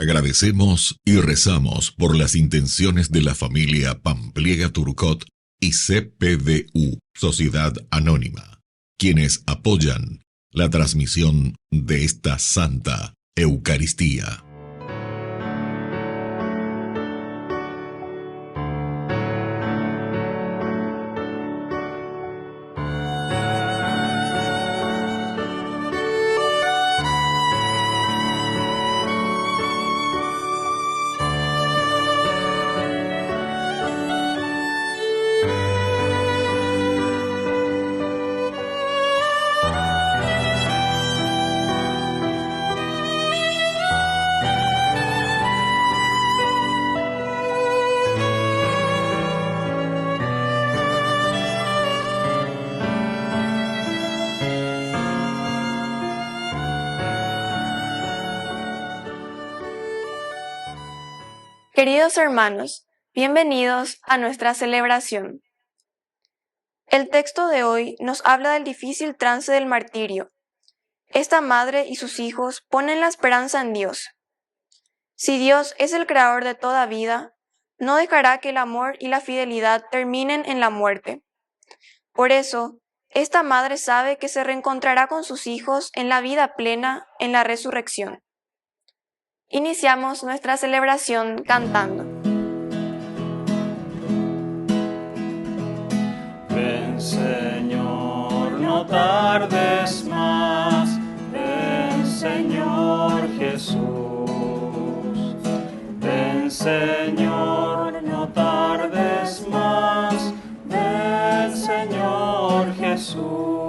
Agradecemos y rezamos por las intenciones de la familia Pampliega Turcot y CPDU, Sociedad Anónima, quienes apoyan la transmisión de esta Santa Eucaristía. Queridos hermanos, bienvenidos a nuestra celebración. El texto de hoy nos habla del difícil trance del martirio. Esta madre y sus hijos ponen la esperanza en Dios. Si Dios es el creador de toda vida, no dejará que el amor y la fidelidad terminen en la muerte. Por eso, esta madre sabe que se reencontrará con sus hijos en la vida plena, en la resurrección. Iniciamos nuestra celebración cantando. Ven, Señor, no tardes más. Ven, Señor Jesús. Ven, Señor, no tardes más. Ven, Señor Jesús.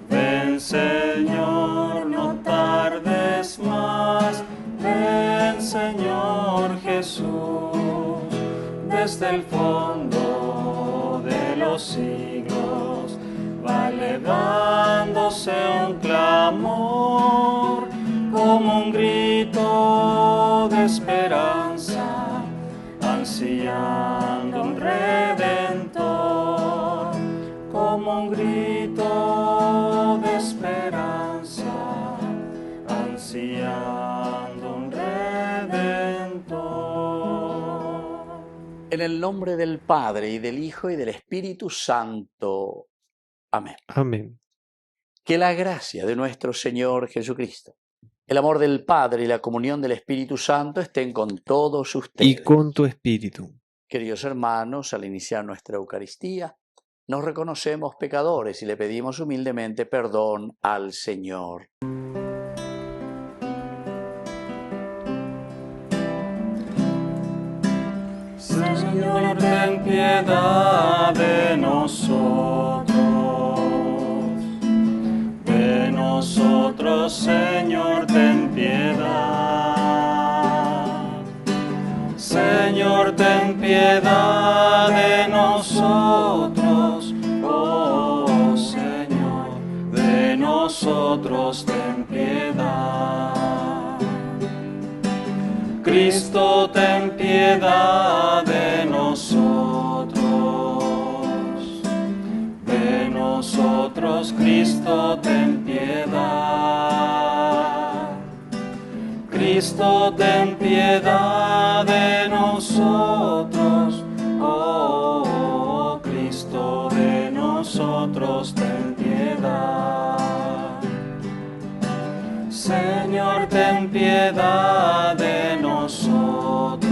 Ven, Señor, no tardes más. Ven, Señor Jesús. Desde el fondo de los siglos va elevándose un clamor, como un grito de esperanza, ansiando un redentor, como un grito de esperanza, ansiando un redentor. En el nombre del Padre, y del Hijo, y del Espíritu Santo. Amén. Amén. Que la gracia de nuestro Señor Jesucristo, el amor del Padre y la comunión del Espíritu Santo estén con todos ustedes. Y con tu espíritu. Queridos hermanos, al iniciar nuestra Eucaristía, nos reconocemos pecadores y le pedimos humildemente perdón al Señor. Señor, ten piedad de nosotros. De nosotros, Señor, ten piedad. Señor, ten piedad de nosotros. Oh, Señor, de nosotros ten piedad. Cristo, ten piedad de nosotros. De nosotros, Cristo, ten piedad. Cristo, ten piedad de nosotros. Oh, Cristo, de nosotros, ten piedad. Señor, ten piedad de nosotros.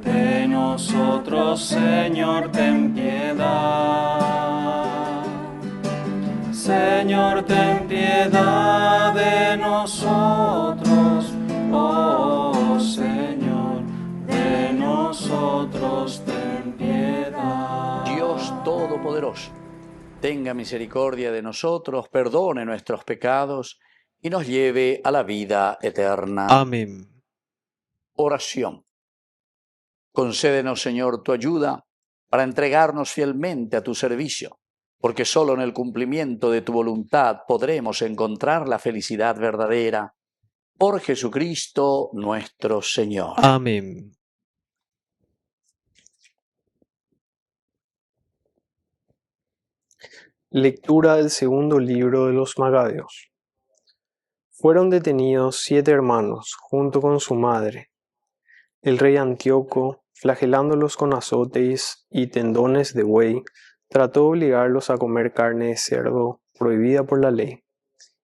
De nosotros, Señor, ten piedad. Señor, ten piedad de nosotros. Oh, Señor, de nosotros, ten piedad. Dios Todopoderoso, tenga misericordia de nosotros, perdone nuestros pecados y nos lleve a la vida eterna. Amén. Oración. Concédenos, Señor, tu ayuda para entregarnos fielmente a tu servicio, porque solo en el cumplimiento de tu voluntad podremos encontrar la felicidad verdadera. Por Jesucristo nuestro Señor. Amén. Lectura del segundo libro de los Macabeos. Fueron detenidos 7 hermanos junto con su madre. El rey Antíoco, flagelándolos con azotes y tendones de buey, trató de obligarlos a comer carne de cerdo prohibida por la ley.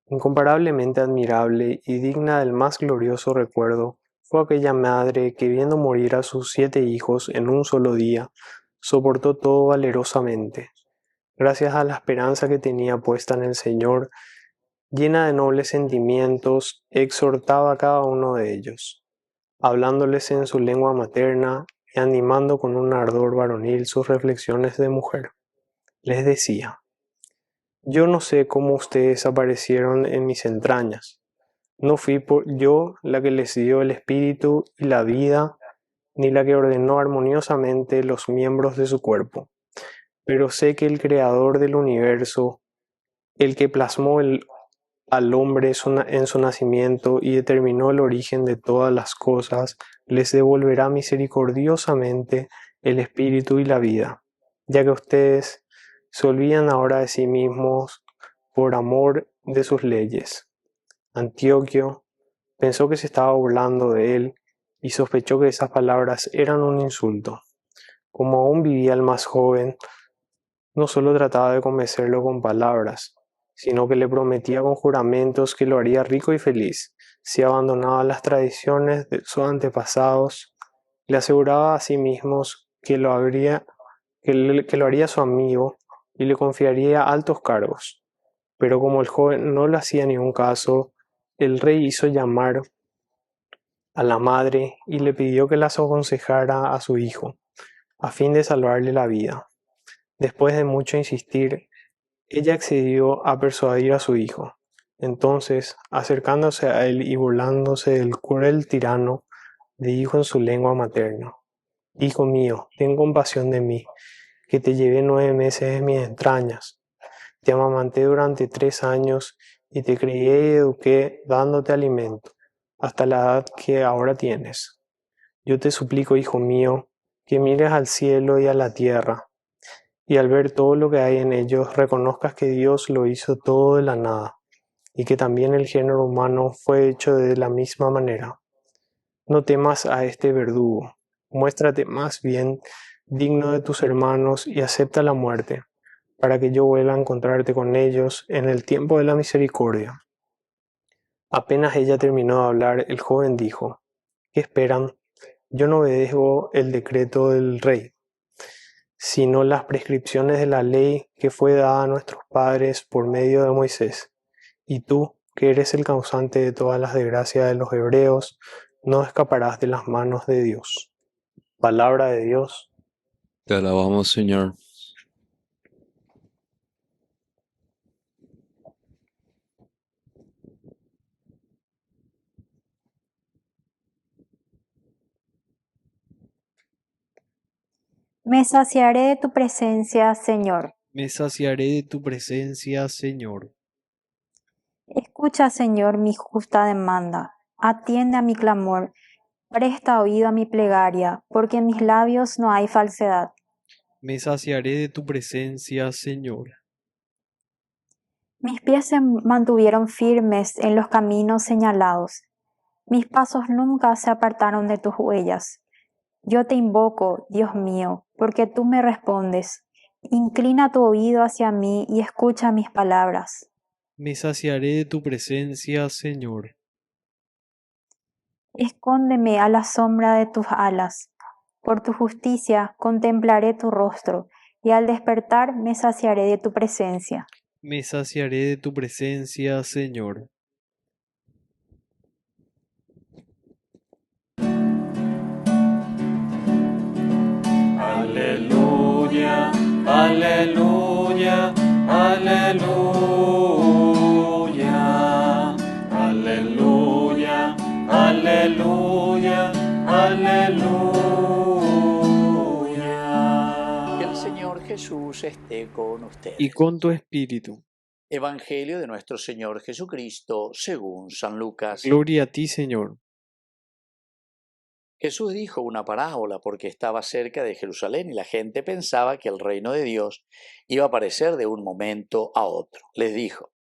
Incomparablemente admirable y digna del más glorioso recuerdo fue aquella madre que, viendo morir a sus 7 hijos en un solo día, soportó todo valerosamente. Gracias a la esperanza que tenía puesta en el Señor, llena de nobles sentimientos, exhortaba a cada uno de ellos, hablándoles en su lengua materna y animando con un ardor varonil sus reflexiones de mujer. Les decía: yo no sé cómo ustedes aparecieron en mis entrañas. No fui yo la que les dio el espíritu y la vida, ni la que ordenó armoniosamente los miembros de su cuerpo. Pero sé que el Creador del universo, el que plasmó al hombre en su nacimiento y determinó el origen de todas las cosas, les devolverá misericordiosamente el espíritu y la vida, ya que ustedes se olvidan ahora de sí mismos por amor de sus leyes. Antioquio pensó que se estaba burlando de él y sospechó que esas palabras eran un insulto. Como aún vivía el más joven, no solo trataba de convencerlo con palabras, sino que le prometía con juramentos que lo haría rico y feliz si abandonaba las tradiciones de sus antepasados. Le aseguraba a sí mismos que lo haría su amigo y le confiaría altos cargos. Pero como el joven no le hacía ningún caso, el rey hizo llamar a la madre y le pidió que las aconsejara a su hijo, a fin de salvarle la vida. Después de mucho insistir, ella accedió a persuadir a su hijo. Entonces, acercándose a él y burlándose del cruel tirano, le dijo en su lengua materna: Hijo mío, ten compasión de mí, que te llevé 9 meses en mis entrañas. Te amamanté durante 3 años y te crié y eduqué dándote alimento, hasta la edad que ahora tienes. Yo te suplico, hijo mío, que mires al cielo y a la tierra, y al ver todo lo que hay en ellos, reconozcas que Dios lo hizo todo de la nada, y que también el género humano fue hecho de la misma manera. No temas a este verdugo, muéstrate más bien digno de tus hermanos y acepta la muerte, para que yo vuelva a encontrarte con ellos en el tiempo de la misericordia. Apenas ella terminó de hablar, el joven dijo: ¿Qué esperan? Yo no obedezco el decreto del rey, sino las prescripciones de la ley que fue dada a nuestros padres por medio de Moisés. Y tú, que eres el causante de todas las desgracias de los hebreos, no escaparás de las manos de Dios. Palabra de Dios. Te alabamos, Señor. Me saciaré de tu presencia, Señor. Me saciaré de tu presencia, Señor. Escucha, Señor, mi justa demanda. Atiende a mi clamor. Presta oído a mi plegaria, porque en mis labios no hay falsedad. Me saciaré de tu presencia, Señor. Mis pies se mantuvieron firmes en los caminos señalados. Mis pasos nunca se apartaron de tus huellas. Yo te invoco, Dios mío, porque tú me respondes. Inclina tu oído hacia mí y escucha mis palabras. Me saciaré de tu presencia, Señor. Escóndeme a la sombra de tus alas. Por tu justicia contemplaré tu rostro, y al despertar me saciaré de tu presencia. Me saciaré de tu presencia, Señor. Aleluya, aleluya, aleluya, aleluya, aleluya, aleluya. Que el Señor Jesús esté con ustedes. Y con tu espíritu. Evangelio de nuestro Señor Jesucristo según San Lucas. Gloria a ti, Señor. Jesús dijo una parábola porque estaba cerca de Jerusalén y la gente pensaba que el reino de Dios iba a aparecer de un momento a otro. Les dijo: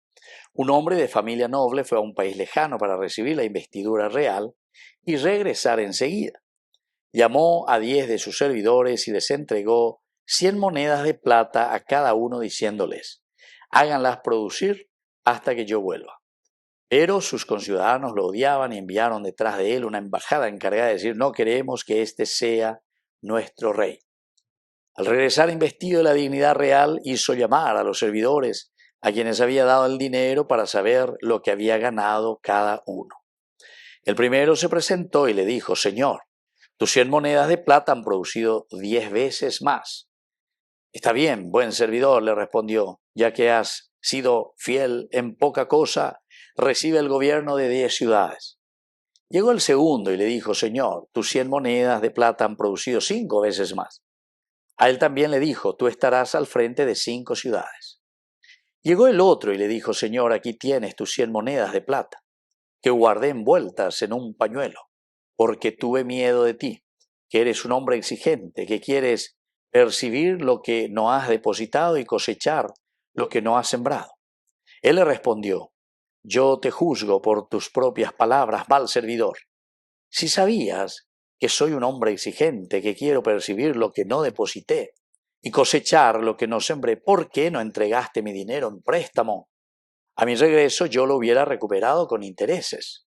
Un hombre de familia noble fue a un país lejano para recibir la investidura real y regresar enseguida. Llamó a 10 de sus servidores y les entregó 100 monedas de plata a cada uno, diciéndoles: háganlas producir hasta que yo vuelva. Pero sus conciudadanos lo odiaban y enviaron detrás de él una embajada encargada de decir: no queremos que este sea nuestro rey. Al regresar investido de la dignidad real, hizo llamar a los servidores a quienes había dado el dinero para saber lo que había ganado cada uno. El primero se presentó y le dijo: Señor, tus 100 monedas de plata han producido 10 veces más. Está bien, buen servidor, le respondió, ya que has sido fiel en poca cosa, recibe el gobierno de 10 ciudades. Llegó el segundo y le dijo: Señor, tus 100 monedas de plata han producido 5 veces más. A él también le dijo: tú estarás al frente de 5 ciudades. Llegó el otro y le dijo: Señor, aquí tienes tus 100 monedas de plata, que guardé envueltas en un pañuelo, porque tuve miedo de ti, que eres un hombre exigente, que quieres percibir lo que no has depositado y cosechar lo que no has sembrado. Él le respondió: yo te juzgo por tus propias palabras, mal servidor. Si sabías que soy un hombre exigente, que quiero percibir lo que no deposité y cosechar lo que no sembré, ¿por qué no entregaste mi dinero en préstamo? A mi regreso yo lo hubiera recuperado con intereses.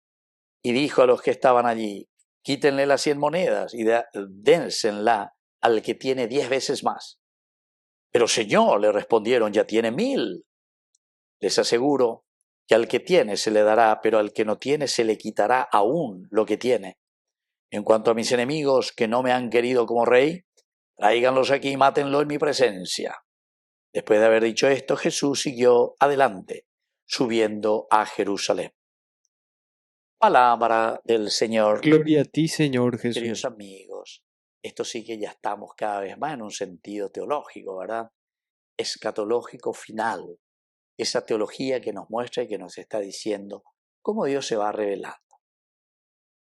Y dijo a los que estaban allí: quítenle las 100 monedas y dénsela al que tiene 10 veces más. Pero Señor, le respondieron, ya tiene 1000. Les aseguro que al que tiene se le dará, pero al que no tiene se le quitará aún lo que tiene. En cuanto a mis enemigos que no me han querido como rey, tráiganlos aquí y mátenlo en mi presencia. Después de haber dicho esto, Jesús siguió adelante, subiendo a Jerusalén. Palabra del Señor. Gloria a ti, Señor Queridos Jesús. amigos, esto sí que ya estamos cada vez más en un sentido teológico, ¿verdad? Escatológico final. Esa teología que nos muestra y que nos está diciendo cómo Dios se va revelando.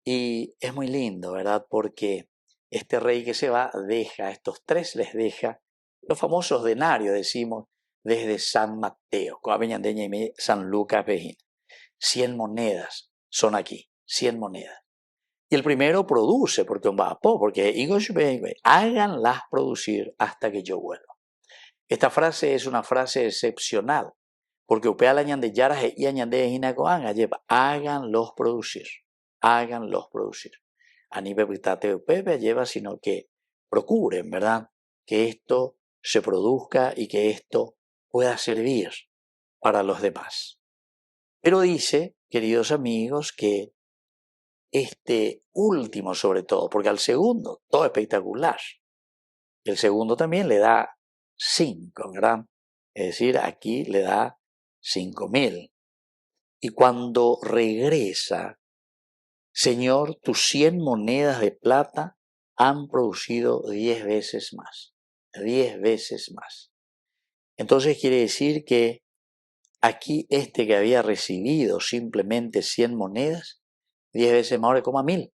Y es muy lindo, ¿verdad? Porque este rey que se va deja, a estos 3 les deja los famosos denarios, decimos, desde San Mateo, San Lucas, 100 monedas son aquí, 100 monedas. Y el primero produce, porque háganlas producir hasta que yo vuelva. Esta frase es una frase excepcional, porque háganlos producir. Háganlos producir. A nivel lleva, sino que procuren, ¿verdad? Que esto se produzca y que esto pueda servir para los demás. Pero dice, queridos amigos, que este último sobre todo, porque al segundo, todo espectacular, el segundo también le da 5, ¿verdad? Es decir, aquí le da 5.000. Y cuando regresa: Señor, tus 100 monedas de plata han producido 10 veces más. 10 veces más. Entonces quiere decir que aquí este que había recibido simplemente 100 monedas, 10 veces más, ahora coma 1000.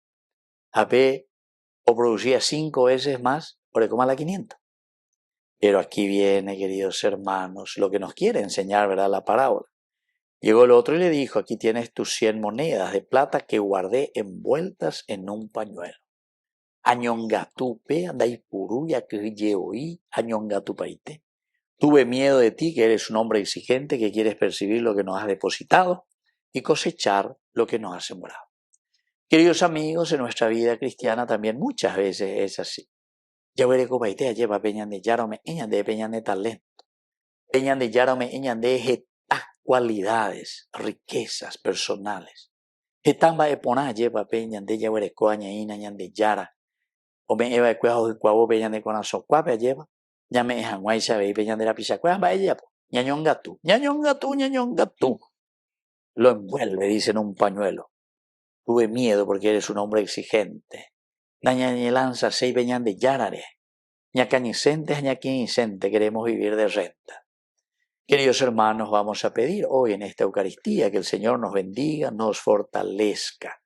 O producía 5 veces más, ahora coma la 500. Pero aquí viene, queridos hermanos, lo que nos quiere enseñar, ¿verdad? La parábola. Llegó el otro y le dijo: aquí tienes tus 100 monedas de plata que guardé envueltas en un pañuelo. Añongatupe, andaipuruya que yeoí, añongatupaite. Tuve miedo de ti, que eres un hombre exigente, que quieres percibir lo que nos has depositado y cosechar lo que nos has sembrado. Queridos amigos, en nuestra vida cristiana también muchas veces es así. Ya veré cómo te lleva peñan de yarome, peñan de talento. Peñan de yarome, de cualidades, riquezas personales. Etamba epona lleva peñan de yawere coaña ina de yara. O me eva de cuajo de cuavo peñan de conazo cuape lleva. Ya me dejan guaysa ve peñan de la pisa cuaja va ella. Ñañongatu. Lo envuelve, dice, en un pañuelo. Tuve miedo porque eres un hombre exigente. Nañañe lanza seis peñan de yarare. Ñacañicente, ñaquinicente, queremos vivir de renta. Queridos hermanos, vamos a pedir hoy en esta Eucaristía que el Señor nos bendiga, nos fortalezca,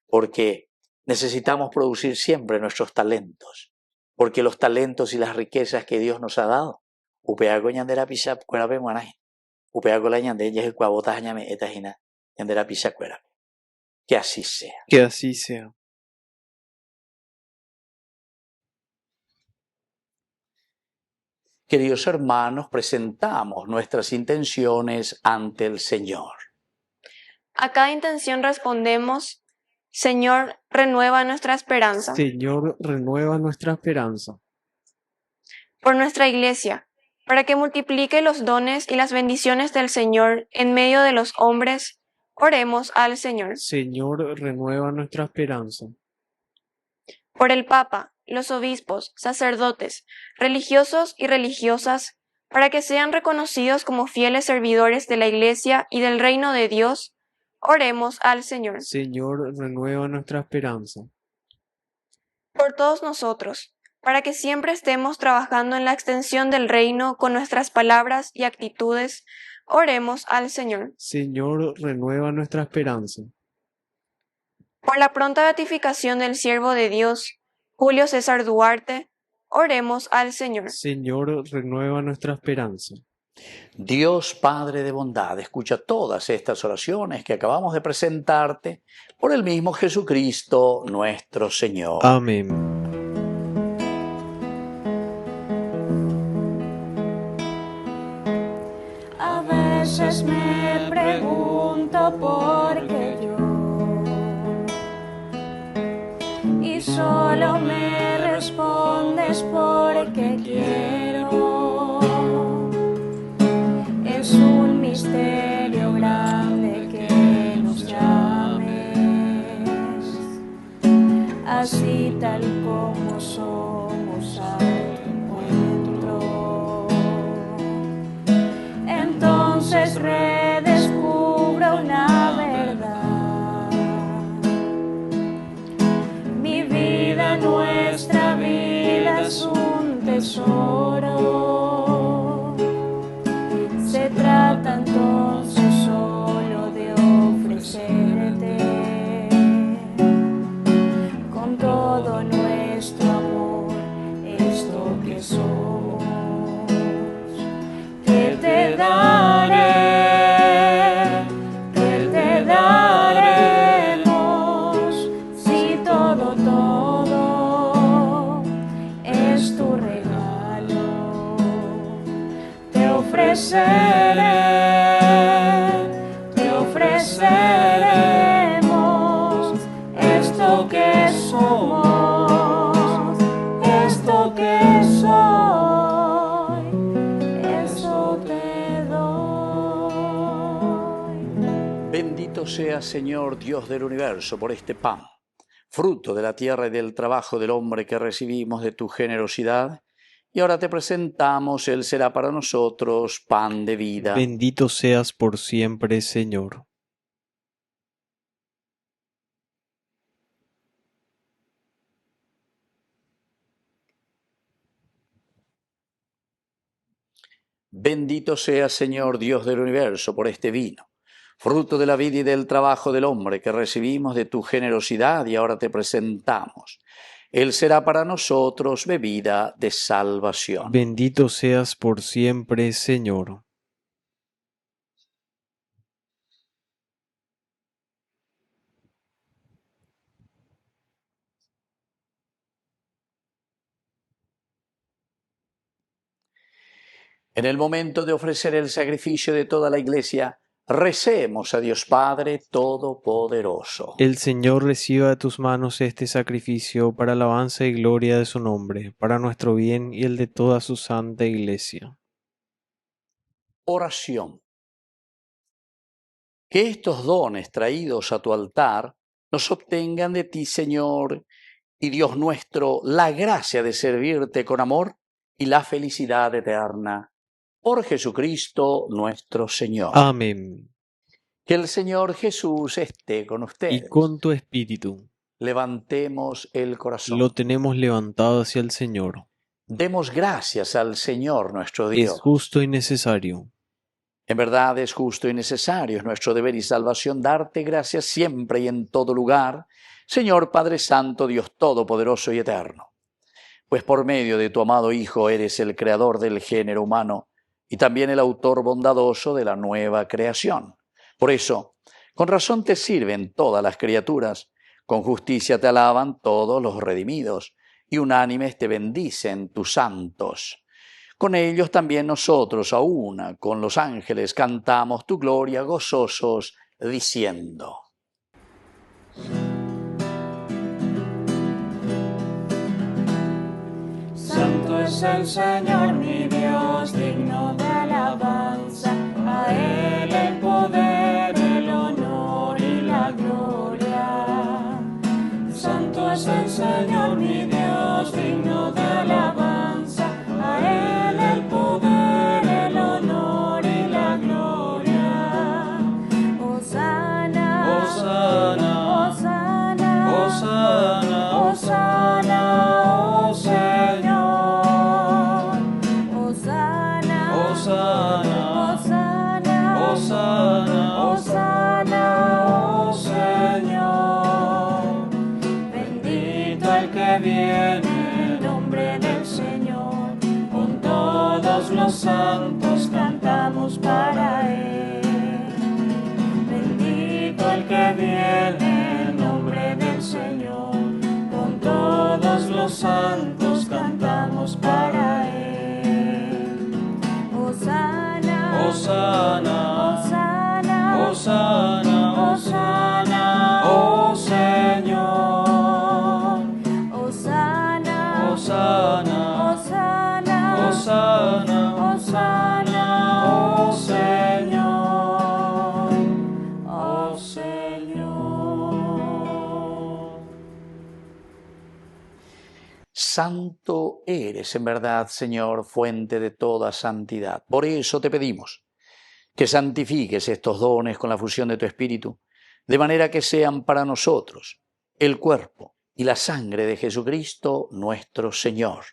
porque necesitamos producir siempre nuestros talentos, porque los talentos y las riquezas que Dios nos ha dado, Upeacola ñande yejekuabotas ñame etajina ñandera pichacuera. Que así sea. Que así sea. Queridos hermanos, presentamos nuestras intenciones ante el Señor. A cada intención respondemos, Señor, renueva nuestra esperanza. Señor, renueva nuestra esperanza. Por nuestra Iglesia, para que multiplique los dones y las bendiciones del Señor en medio de los hombres, oremos al Señor. Señor, renueva nuestra esperanza. Por el Papa, los obispos, sacerdotes, religiosos y religiosas, para que sean reconocidos como fieles servidores de la Iglesia y del reino de Dios, oremos al Señor. Señor, renueva nuestra esperanza. Por todos nosotros, para que siempre estemos trabajando en la extensión del reino con nuestras palabras y actitudes, oremos al Señor. Señor, renueva nuestra esperanza. Por la pronta beatificación del siervo de Dios, Julio César Duarte, oremos al Señor. Señor, renueva nuestra esperanza. Dios Padre de bondad, escucha todas estas oraciones que acabamos de presentarte por el mismo Jesucristo nuestro Señor. Amén. A veces me pregunto por qué yo, y solo me respondes porque quiero. Es un misterio grande que nos llames, así tal como somos al encuentro. Entonces redescubro una verdad. Mi vida, nuestra vida es un tesoro. Se trata entonces solo de ofrecerte con todo nuestro amor esto que somos, que te daremos, si todo es tu regalo. Te ofreceremos esto que somos, esto que soy, eso te doy. Bendito sea, Señor Dios del universo, por este pan, fruto de la tierra y del trabajo del hombre que recibimos de tu generosidad. Y ahora te presentamos, Él será para nosotros pan de vida. Bendito seas por siempre, Señor. Bendito sea, Señor Dios del universo, por este vino, fruto de la vida y del trabajo del hombre que recibimos de tu generosidad y ahora te presentamos. Él será para nosotros bebida de salvación. Bendito seas por siempre, Señor. En el momento de ofrecer el sacrificio de toda la Iglesia, recemos a Dios Padre Todopoderoso. El Señor reciba de tus manos este sacrificio para alabanza y gloria de su nombre, para nuestro bien y el de toda su santa Iglesia. Oración. Que estos dones traídos a tu altar nos obtengan de ti, Señor, y Dios nuestro, la gracia de servirte con amor y la felicidad eterna. Por Jesucristo nuestro Señor. Amén. Que el Señor Jesús esté con ustedes. Y con tu espíritu. Levantemos el corazón. Lo tenemos levantado hacia el Señor. Demos gracias al Señor nuestro Dios. Es justo y necesario. En verdad es justo y necesario, es nuestro deber y salvación darte gracias siempre y en todo lugar, Señor Padre Santo, Dios Todopoderoso y Eterno. Pues por medio de tu amado Hijo eres el creador del género humano, y también el autor bondadoso de la nueva creación. Por eso, con razón te sirven todas las criaturas, con justicia te alaban todos los redimidos, y unánimes te bendicen tus santos. Con ellos también nosotros, a una, con los ángeles, cantamos tu gloria gozosos, diciendo: Santo es el Señor mi Dios, digno de alabanza, a Él el poder, el honor y la gloria. Santo es el Señor mi Dios, digno de alabanza, a Él el poder, el honor y la gloria. Hosana, Hosana, Hosana, Hosana, Hosana, oh Señor. Hosana, Hosana, Hosana, Hosana, Hosana, oh Señor. Bendito el que viene en el nombre del Señor. Con todos los santos cantamos para Él. Bendito el que viene en el nombre del Señor. Con todos los santos cantamos para Él. Hosana, Hosana, Hosana, Hosana, Hosana, oh Señor. Hosana, Hosana, Hosana, Hosana, Hosana, oh Señor, oh Señor. Santo eres, en verdad, Señor, fuente de toda santidad. Por eso te pedimos que santifiques estos dones con la fusión de tu Espíritu, de manera que sean para nosotros el cuerpo y la sangre de Jesucristo nuestro Señor.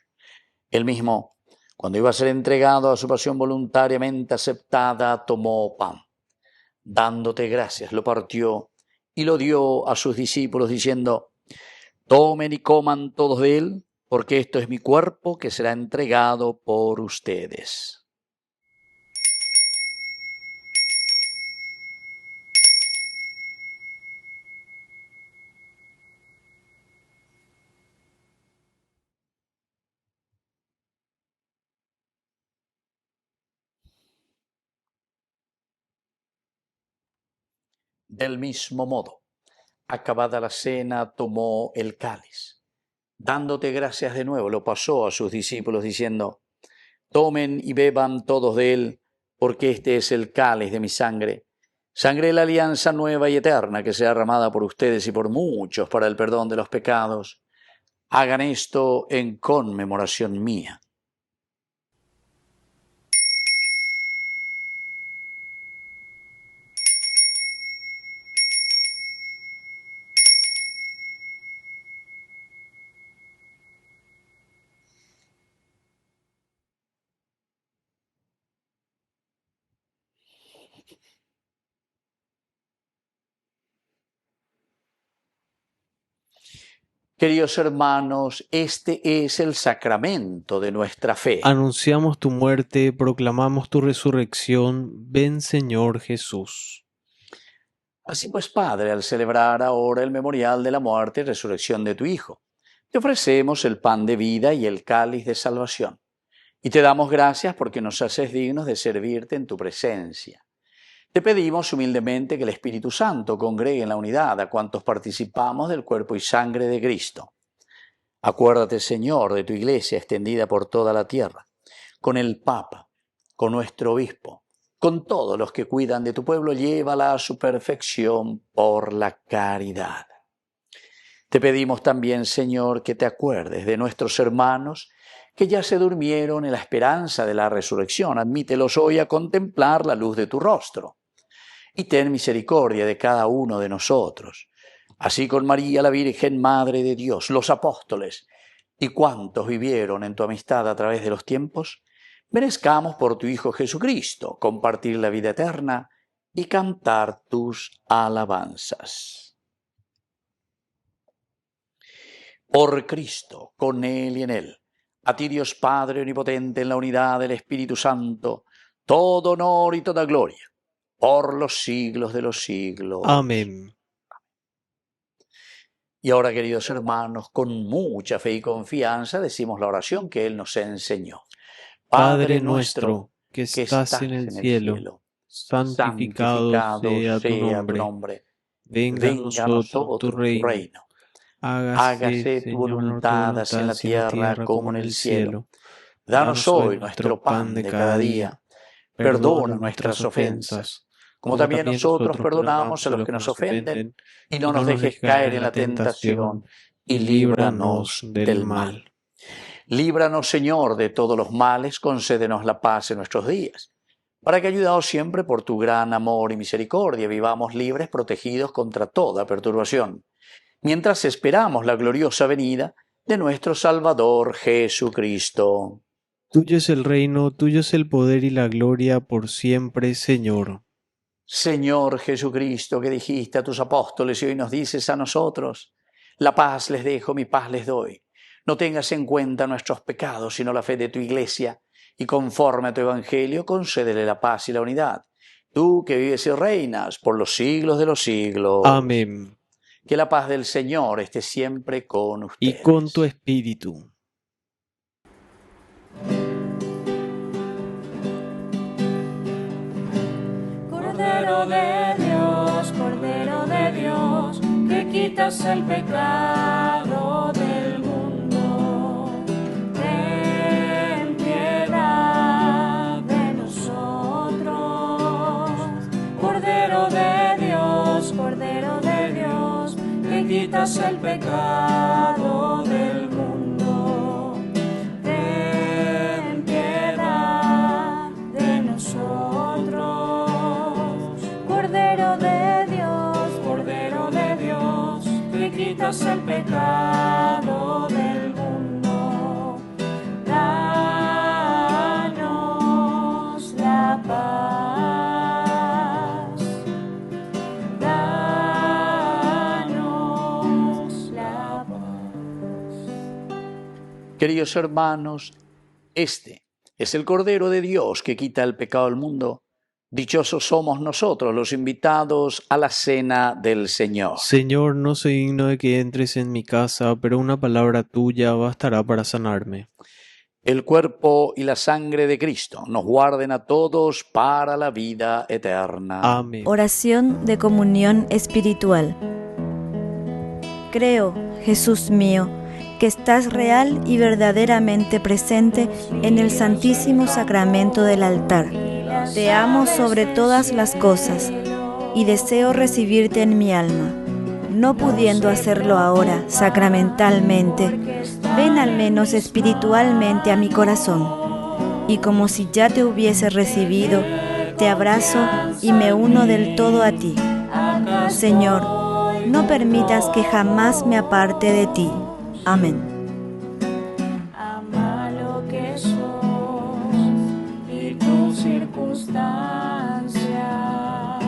Él mismo, cuando iba a ser entregado a su pasión voluntariamente aceptada, tomó pan. Dándote gracias, lo partió y lo dio a sus discípulos, diciendo: tomen y coman todos de él, porque esto es mi cuerpo que será entregado por ustedes. Del mismo modo, acabada la cena, tomó el cáliz. Dándote gracias de nuevo, lo pasó a sus discípulos, diciendo: tomen y beban todos de él, porque este es el cáliz de mi sangre, sangre de la alianza nueva y eterna, que será derramada por ustedes y por muchos para el perdón de los pecados. Hagan esto en conmemoración mía. Queridos hermanos, este es el sacramento de nuestra fe. Anunciamos tu muerte, proclamamos tu resurrección. Ven, Señor Jesús. Así pues, Padre, al celebrar ahora el memorial de la muerte y resurrección de tu Hijo, te ofrecemos el pan de vida y el cáliz de salvación. Y te damos gracias porque nos haces dignos de servirte en tu presencia. Te pedimos humildemente que el Espíritu Santo congregue en la unidad a cuantos participamos del cuerpo y sangre de Cristo. Acuérdate, Señor, de tu Iglesia extendida por toda la tierra, con el Papa, con nuestro Obispo, con todos los que cuidan de tu pueblo, llévala a su perfección por la caridad. Te pedimos también, Señor, que te acuerdes de nuestros hermanos que ya se durmieron en la esperanza de la resurrección. Admítelos hoy a contemplar la luz de tu rostro. Y ten misericordia de cada uno de nosotros. Así con María, la Virgen Madre de Dios, los apóstoles y cuantos vivieron en tu amistad a través de los tiempos, merezcamos por tu Hijo Jesucristo compartir la vida eterna y cantar tus alabanzas. Por Cristo, con Él y en Él, a ti Dios Padre omnipotente en la unidad del Espíritu Santo, todo honor y toda gloria, por los siglos de los siglos. Amén. Y ahora, queridos hermanos, con mucha fe y confianza decimos la oración que Él nos enseñó. Padre nuestro, que estás en el cielo, santificado sea tu nombre. Venga a nosotros tu reino. Hágase tu voluntad así en la tierra como en el cielo. Danos hoy nuestro pan de cada día. Perdona nuestras ofensas, como también nosotros perdonamos a los que nos ofenden. Y no nos dejes caer en la tentación, y líbranos del mal. Líbranos, Señor, de todos los males, concédenos la paz en nuestros días, para que, ayudados siempre por tu gran amor y misericordia, vivamos libres, protegidos contra toda perturbación, mientras esperamos la gloriosa venida de nuestro Salvador Jesucristo. Tuyo es el reino, tuyo es el poder y la gloria por siempre, Señor. Señor Jesucristo, que dijiste a tus apóstoles y hoy nos dices a nosotros, la paz les dejo, mi paz les doy. No tengas en cuenta nuestros pecados, sino la fe de tu Iglesia, y conforme a tu Evangelio, concédele la paz y la unidad. Tú que vives y reinas por los siglos de los siglos. Amén. Que la paz del Señor esté siempre con ustedes. Y con tu espíritu. Cordero de Dios, que quitas el pecado del mundo, ten piedad de nosotros. Cordero de Dios, que quitas el pecado del mundo, ten piedad de nosotros. Cordero de Dios, que quitas el pecado del mundo, danos la paz, danos la paz. Queridos hermanos, este es el Cordero de Dios que quita el pecado del mundo. Dichosos somos nosotros los invitados a la cena del Señor. Señor, no soy digno de que entres en mi casa, pero una palabra tuya bastará para sanarme. El cuerpo y la sangre de Cristo nos guarden a todos para la vida eterna. Amén. Oración de comunión espiritual. Creo, Jesús mío, que estás real y verdaderamente presente en el Santísimo Sacramento del altar. Te amo sobre todas las cosas y deseo recibirte en mi alma. No pudiendo hacerlo ahora sacramentalmente, ven al menos espiritualmente a mi corazón. Y como si ya te hubiese recibido, te abrazo y me uno del todo a ti. Señor, no permitas que jamás me aparte de ti. Amén. Ama lo que sos y tus circunstancias.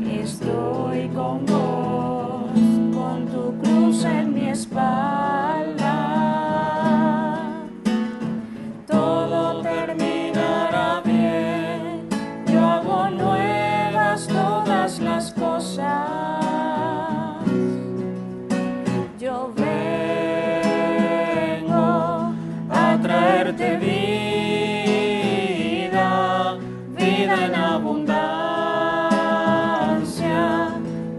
Estoy con vos, con tu cruz en mi espalda. Todo terminará bien. Yo hago nuevas todas las cosas. Yo vengo a traerte vida, vida en abundancia,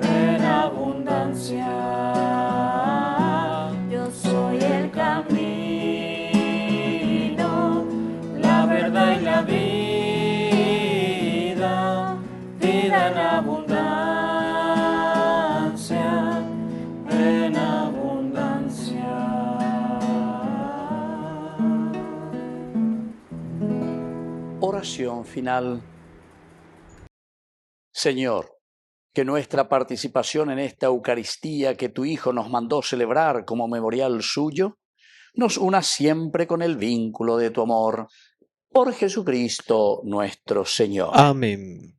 en abundancia. Yo soy el camino, la verdad y la vida, vida en abundancia, en abundancia. Oración final. Señor, que nuestra participación en esta Eucaristía que tu Hijo nos mandó celebrar como memorial suyo, nos una siempre con el vínculo de tu amor. Por Jesucristo nuestro Señor. Amén.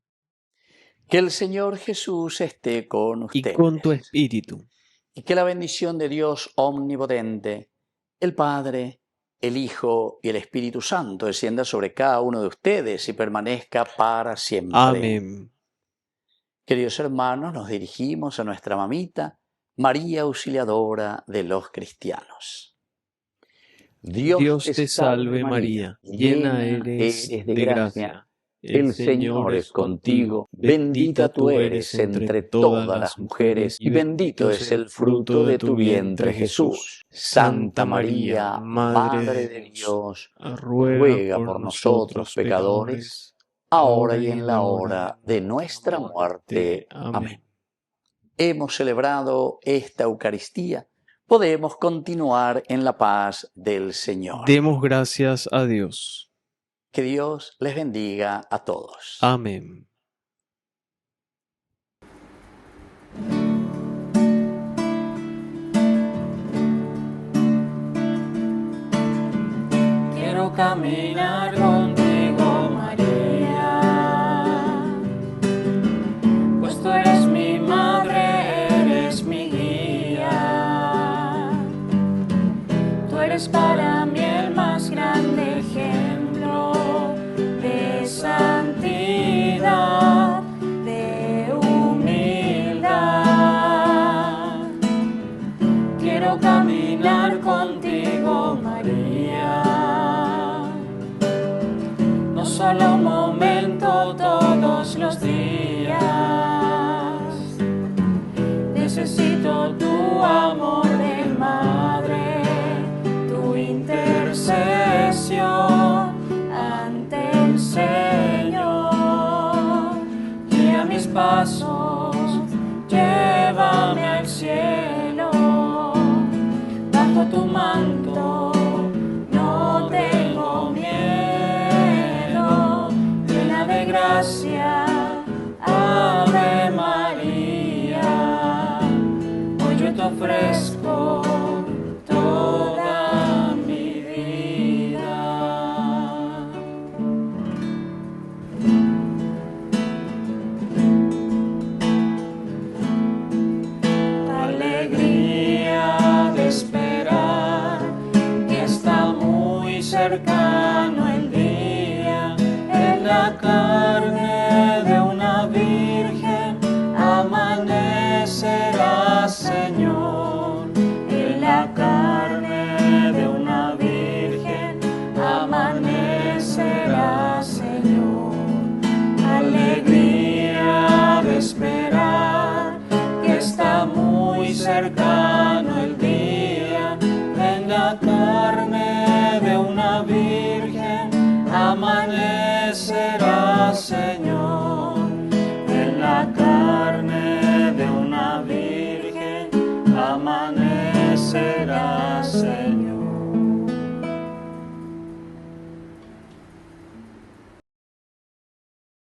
Que el Señor Jesús esté con Y ustedes. con tu espíritu. Y que la bendición de Dios omnipotente, el Padre, el Hijo y el Espíritu Santo descienda sobre cada uno de ustedes y permanezca para siempre. Amén. Queridos hermanos, nos dirigimos a nuestra mamita, María Auxiliadora de los cristianos. Dios te salve María, llena eres de gracia. El Señor es contigo, bendita tú eres entre todas las mujeres, y bendito es el fruto de tu vientre, Jesús. Santa María, Madre de Dios, ruega por nosotros pecadores, ahora y en la hora de nuestra muerte. Amén. Hemos celebrado esta Eucaristía, podemos continuar en la paz del Señor. Demos gracias a Dios. Que Dios les bendiga a todos. Amén. Quiero caminar contigo, María, pues tú eres mi madre, eres mi guía. Tú eres para mí el más grande ejemplo de santidad, de humildad. Quiero caminar contigo, María, no solo un momento, todos los días. Necesito tu amor de madre, tu intercesión ante el Señor. Guía mis pasos, llévame al cielo, bajo tu manto no tengo miedo. Llena de gracia, Ave María, hoy yo te ofrezco toda mi vida. Alegría de esperar que está muy cercano el día. En la carne de una virgen amanecerá, Señor. En la carne de una virgen amanecerá, Señor. Alegría de esperar que está muy cercano el día. En la carne de una virgen amanecerá, Señor.